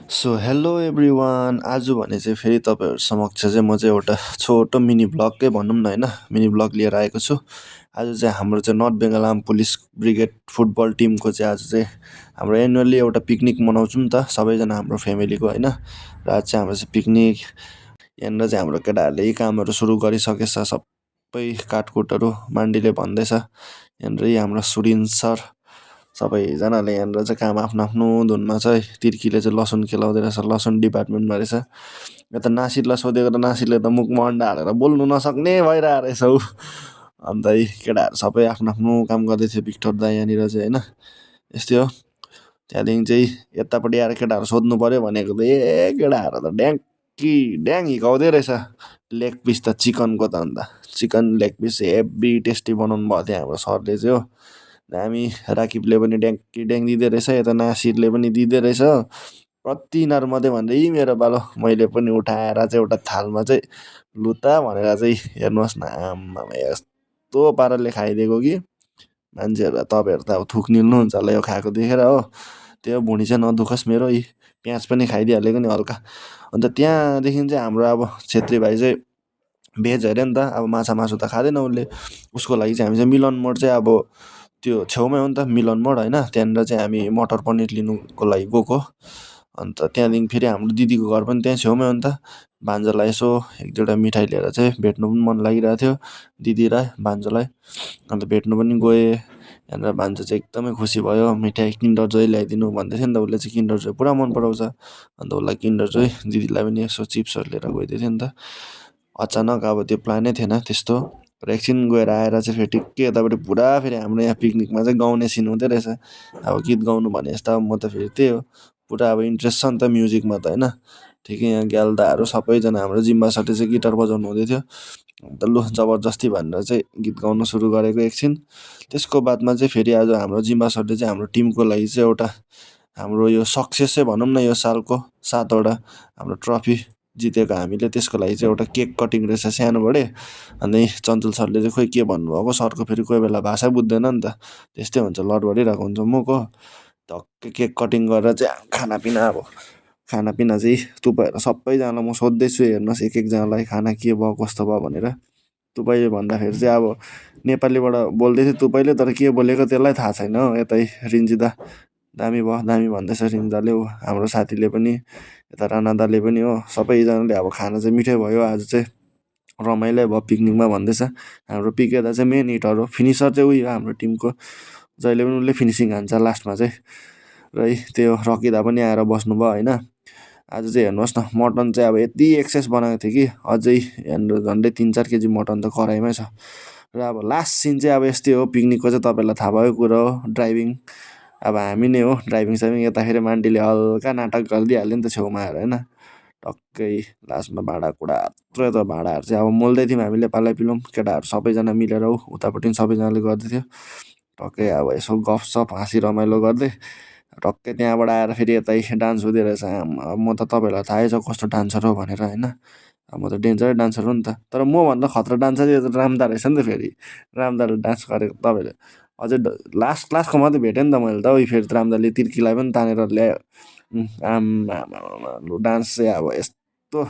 So hello everyone आज भने चाहिँ फेरि तपाईँहरू समक्ष चाहिँ म चाहिँ एउटा छोटो मिनी भ्लगकै भनौँ न होइन मिनी भ्लग लिएर आएको छु। आज चाहिँ हाम्रो चाहिँ north Bengal arm police brigade football टिमको चाहिँ आज चाहिँ हाम्रो एनुअल्ली एउटा पिकनिक मनाउँछौँ नि त सबैजना हाम्रो फ्यामिलीको होइन। र आज चाहिँ हाम्रो चाहिँ पिकनिक यहाँनिर चाहिँ हाम्रो केटाहरूले यही कामहरू सुरु गरिसकेछ सबै काटकुटहरू मान्डीले भन्दैछ। यहाँनिर हाम्रो सुरिन सर सबैजनाले यहाँनिर चाहिँ काम आफ्नो आफ्नो धुनमा छ है। तिर्कीले चाहिँ लसुन केलाउँदै रहेछ लसुन डिपार्टमेन्टमा रहेछ। यता नासिरलाई सोधेको त नासिरले त मुखमा अन्डा हालेर बोल्नु नसक्ने भइरहेको रहेछ ऊ। अन्त यी केटाहरू सबै आफ्नो आफ्नो काम गर्दै थियो भिक्टर दा यहाँनिर चाहिँ होइन यस्तै हो। त्यहाँदेखि चाहिँ यतापट्टि आएर केटाहरू सोध्नु पऱ्यो भनेको त केटाहरू त ड्याङ्की ड्याङ हिर्काउँदै रहेछ। लेग पिस त चिकनको त अन्त chicken leg piece heavy tasty बनाउनु भएको थियो हाम्रो सरले चाहिँ हो। दामी राकिबले पनि ड्याङ्की ड्याङ दिँदै रहेछ यता नासिरले पनि दिँदै रहेछ। कति यिनीहरू मध्ये भन्दा यी मेरो पालो मैले पनि उठाएर चाहिँ एउटा थालमा चाहिँ लु त भनेर चाहिँ हेर्नुहोस् न आम्मामा यस्तो पाराले खाइदिएको कि मान्छेहरू तपाईँहरू त अब थुक निल्नुहुन्छ होला यो खाएको देखेर हो। त्यो भुँडी चाहिँ नदुखोस् मेरो यी प्याज पनि खाइदिइहालेको नि हल्का। अन्त त्यहाँदेखि चाहिँ हाम्रो अब छेत्री भाइ चाहिँ भेज अरे नि त अब माछा मासु त खाँदैन उसले। उसको लागि चाहिँ हामी चाहिँ मिलन मोड चाहिँ अब त्यो छेउमै हो नि त मिलन मोड होइन त्यहाँनिर चाहिँ हामी मटर पनिर लिनुको लागि गएको। अन्त त्यहाँदेखि फेरि हाम्रो दिदीको घर पनि त्यहाँ छेउमै हो नि त। भान्जालाई यसो एक दुईवटा मिठाई लिएर चाहिँ भेट्नु पनि मन लागिरहेको थियो दिदीलाई भान्जालाई। अन्त भेट्नु पनि गएँ यहाँनिर भान्जा चाहिँ एकदमै खुसी भयो मिठाई किन्डर जोय ल्याइदिनु भन्दै थियो नि त उसले चाहिँ किन्डर जोय पुरा मन पराउँछ। अन्त उसलाई किन्डर जोय दिदीलाई पनि यसो चिप्सहरू लिएर गइदिएको थियो नि त। अचानक अब त्यो प्लानै थिएन त्यस्तो र एकछिन गएर आएर चाहिँ फेरि ठिक्कै यतापट्टि पुरा फेरि हाम्रो यहाँ पिकनिकमा चाहिँ गाउने सिन हुँदै रहेछ। अब गीत गाउनु भने जस्तो अब म त फेरि त्यही हो पुरा अब इन्ट्रेस्ट छ नि त म्युजिकमा त होइन। ठिकै यहाँ ग्याल्दाहरू सबैजना हाम्रो जिम्बा सरले चाहिँ गिटार बजाउनु हुँदै थियो। अन्त लु जबरजस्ती भनेर चाहिँ गीत गाउनु सुरु गरेको एकछिन। त्यसको बादमा चाहिँ फेरि आज हाम्रो जिम्बा सरले चाहिँ हाम्रो टिमको लागि चाहिँ एउटा हाम्रो यो सक्सेसै भनौँ न यो सालको 7वटा हाम्रो ट्रफी जितेको हामीले त्यसको लागि चाहिँ एउटा केक कटिङ रहेछ सानोबडे। अनि चञ्चल सरले चाहिँ खोइ के भन्नुभएको सरको फेरि कोही बेला भाषा बुझ्दैन नि त त्यस्तै हुन्छ लडबडिरहेको हुन्छ मुखो। टक्कै केक कटिङ गरेर चाहिँ खानापिना अब खानापिना चाहिँ तपाईँहरू सबैजनालाई म सोध्दैछु हेर्नुहोस् एक एकजनालाई खाना के भयो कस्तो भयो भनेर। तुपाई भन्दाखेरि चाहिँ अब नेपालीबाट बोल्दै थियो तुपाइले तर के बोलेको त्यसलाई थाहा छैन हो। यतै रिन्जिदा दामी भयो दामी भन्दैछ रिन्जिदाले ऊ हाम्रो साथीले पनि यता राना दाले पनि हो सबैजनाले अब खाना चाहिँ मिठै भयो आज चाहिँ रमाइलो भयो पिकनिकमा भन्दैछ। हाम्रो पिके दा चाहिँ मेन हिटर हो फिनिसर चाहिँ उही हो हाम्रो टिमको जहिले पनि उसले फिनिसिङ हान्छ लास्टमा चाहिँ। र त्यो रकी दा पनि आएर बस्नुभयो होइन। आज चाहिँ हेर्नुहोस् न मटन चाहिँ अब यति एक्सेस बनाएको थियो कि अझै यहाँनिर झन्डै 3-4 केजी मटन त कराईमै छ। र अब लास्ट सिन चाहिँ अब यस्तै हो पिकनिकको चाहिँ तपाईँलाई थाहा भएको कुरो हो ड्राइभिङ। अब हामी नै हो ड्राइभिङ साइभिङ यता फेरि मान्टीले हल्का नाटक गरिदिइहाल्यो नि त छेउमा आएर होइन। टक्कै लास्टमा भाँडाकुँडा यत्रो यत्रो भाँडाहरू चाहिँ अब मोल्दै थियौँ हामीले पालै पिलोम केटाहरू सबैजना मिलेर ऊ उतापट्टि पनि सबैजनाले गर्दै थियो। टक्कै अब यसो गफसफ हाँसी रमाइलो गर्दै टक्कै त्यहाँबाट आएर फेरि यतै डान्स हुँदै रहेछ आम्मा म त तपाईँहरूलाई थाहै छ कस्तो डान्सर हो भनेर होइन। अब म त डेन्जरै डान्सर हो नि त तर मभन्दा खतरा डान्सर यो त रामदा रहेछ नि त फेरि रामदाले डान्स गरेको तपाईँले अझै लास्ट लास्टको मात्रै भेटेँ नि त मैले त फेरि रामदाले तिर्कीलाई पनि तानेर ल्यायो। आम्मामामा लु डान्स चाहिँ अब यस्तो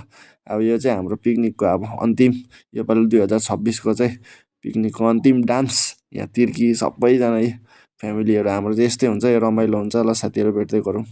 अब यो चाहिँ हाम्रो पिकनिकको अब अन्तिम योपालि 2026को चाहिँ पिकनिकको अन्तिम डान्स यहाँ तिर्की सबैजना फ्यामिलीहरू हाम्रो चाहिँ यस्तै हुन्छ यो रमाइलो हुन्छ ल साथीहरू भेट्दै गरौँ।